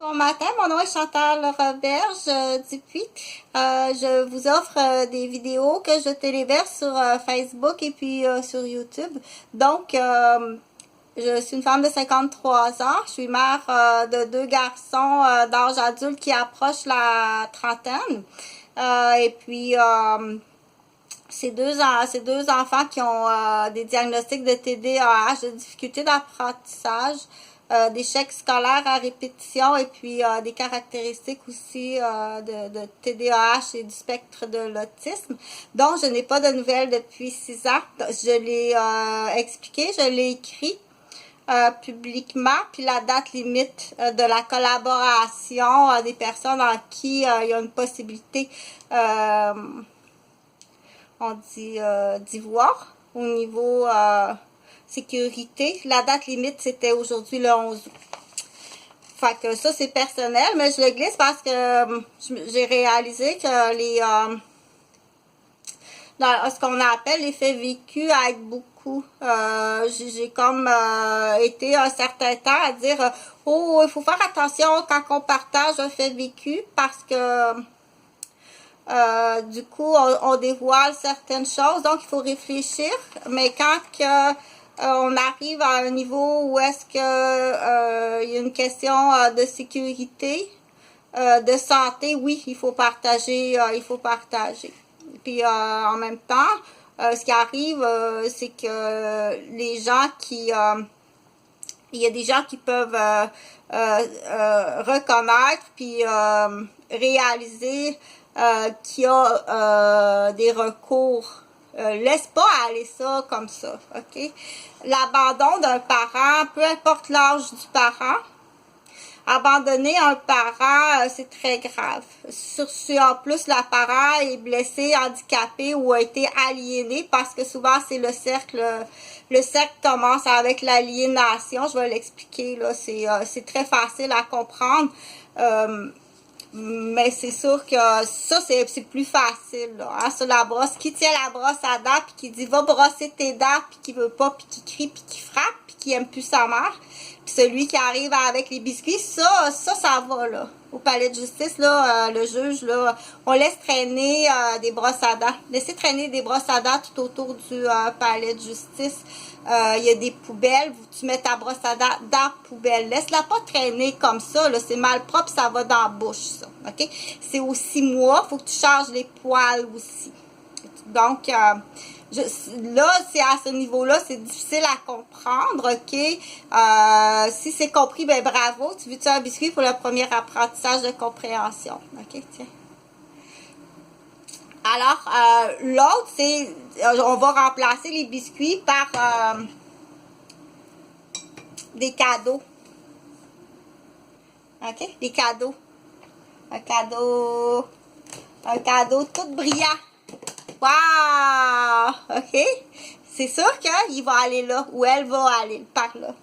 Bon matin, mon nom est Chantal Roberge Dupuis. Je vous offre des vidéos que je téléverse sur Facebook et puis sur YouTube. Donc, je suis une femme de 53 ans. Je suis mère de deux garçons d'âge adulte qui approchent la trentaine. Et puis, ces deux enfants qui ont des diagnostics de TDAH, de difficultés d'apprentissage, d'échecs scolaires à répétition et puis des caractéristiques aussi de TDAH et du spectre de l'autisme. Donc, je n'ai pas de nouvelles depuis 6 ans. Je l'ai expliqué, je l'ai écrit publiquement, puis la date limite de la collaboration des personnes en qui il y a une possibilité, on dit, d'y voir au niveau sécurité. La date limite, c'était aujourd'hui le 11 août. Fait que ça, c'est personnel, mais je le glisse parce que j'ai réalisé que les dans ce qu'on appelle l'effet vécu aide beaucoup. J'ai comme été un certain temps à dire oh, il faut faire attention quand on partage un fait vécu parce que du coup, on dévoile certaines choses, donc il faut réfléchir. Mais quand on arrive à un niveau où est-ce que il y a une question de sécurité, de santé, oui, il faut partager, Puis en même temps, ce qui arrive, c'est que les gens qui il y a des gens qui peuvent reconnaître puis réaliser qu'il y a des recours. Laisse pas aller ça comme ça, ok? L'abandon d'un parent, peu importe l'âge du parent, abandonner un parent, c'est très grave. Si en plus le parent est blessé, handicapé ou a été aliéné, parce que souvent c'est le cercle commence avec l'aliénation, je vais l'expliquer, là, c'est très facile à comprendre. Mais c'est sûr que ça, c'est plus facile, là, hein, sur la brosse. Qui tient la brosse à dents, puis qui dit va brosser tes dents, puis qui veut pas, puis qui crie, puis qui frappe, puis qui aime plus sa mère. Puis celui qui arrive avec les biscuits, ça va, là. Au palais de justice, là, le juge, là, on laisse traîner des brosses à dents. Laissez traîner des brosses à dents tout autour du palais de justice. Il y a des poubelles, tu mets ta brosse à dents dans la poubelle. Laisse-la pas traîner comme ça, là, c'est mal propre, ça va dans la bouche, ça, ok? C'est aux 6 mois, faut que tu changes les poils aussi. Donc, là, c'est à ce niveau-là, c'est difficile à comprendre, ok? Si c'est compris, ben bravo, tu veux-tu un biscuit pour le premier apprentissage de compréhension, ok? Tiens. Alors, l'autre, c'est, on va remplacer les biscuits par des cadeaux. OK? Des cadeaux. Un cadeau tout brillant. Wow! OK? C'est sûr qu'il va aller là, ou elle va aller par là.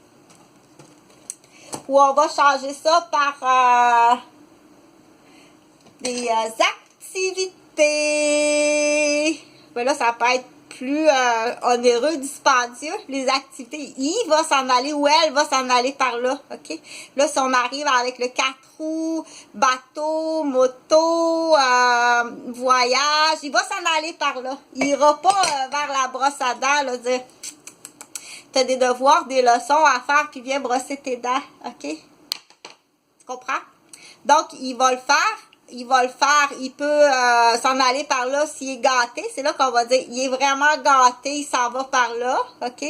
Ou on va changer ça par des activités. Ben là, ça peut être plus onéreux, dispendieux, les activités. Il va s'en aller ou elle va s'en aller par là, ok? Là, si on arrive avec le 4 roues, bateau, moto, voyage, il va s'en aller par là. Il ira pas vers la brosse à dents, là, dire t'as des devoirs, des leçons à faire, puis viens brosser tes dents, ok? Tu comprends? Donc, il va le faire. Il peut s'en aller par là s'il est gâté. C'est là qu'on va dire, il est vraiment gâté, il s'en va par là, ok?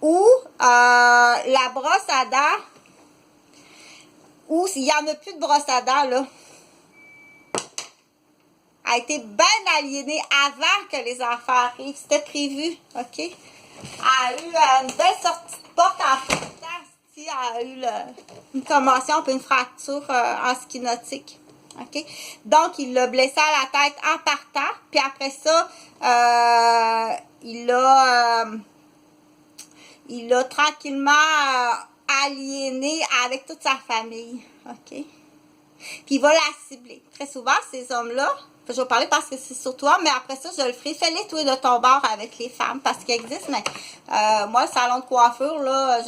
Ou la brosse à dents, ou s'il n'y en a plus de brosse à dents, là, a été bien aliénée avant que les enfants arrivent. C'était prévu, ok? A eu une belle sortie de porte en partant, si a eu une commotion puis une fracture en ski nautique. OK? Donc, il l'a blessé à la tête en partant. Puis après ça, il l'a tranquillement aliéné avec toute sa famille. OK? Puis il va la cibler. Très souvent, ces hommes-là, je vais parler parce que c'est sur toi, mais après ça, je le ferai. Fais-les toi de ton bord avec les femmes parce qu'il existe, mais moi, le salon de coiffure, là,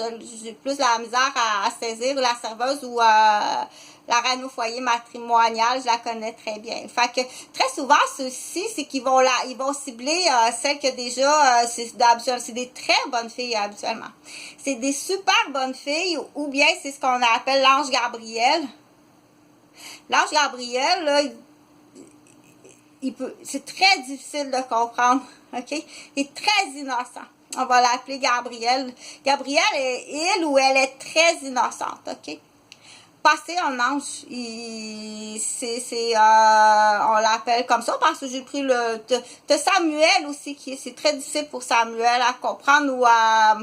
j'ai plus la misère à saisir la serveuse ou la la reine au foyer matrimonial, je la connais très bien. Fait que très souvent, ceux-ci, c'est qu'ils vont ils vont cibler celles que déjà, c'est des très bonnes filles habituellement. C'est des super bonnes filles, ou bien c'est ce qu'on appelle l'ange Gabriel. L'ange Gabriel, là, c'est très difficile de comprendre, ok? Il est très innocent. On va l'appeler Gabriel. Gabriel, elle est très innocente, ok? Passer un ange, on l'appelle comme ça parce que j'ai pris de Samuel aussi, c'est très difficile pour Samuel à comprendre ou à...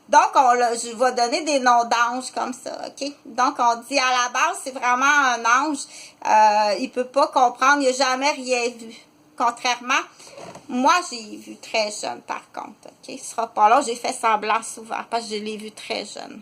Donc, je vais donner des noms d'anges comme ça, ok? Donc, on dit à la base, c'est vraiment un ange. Il peut pas comprendre, il n'a jamais rien vu. Contrairement, moi, j'ai vu très jeune, par contre, ok? Ce sera pas là, j'ai fait semblant souvent, parce que je l'ai vu très jeune.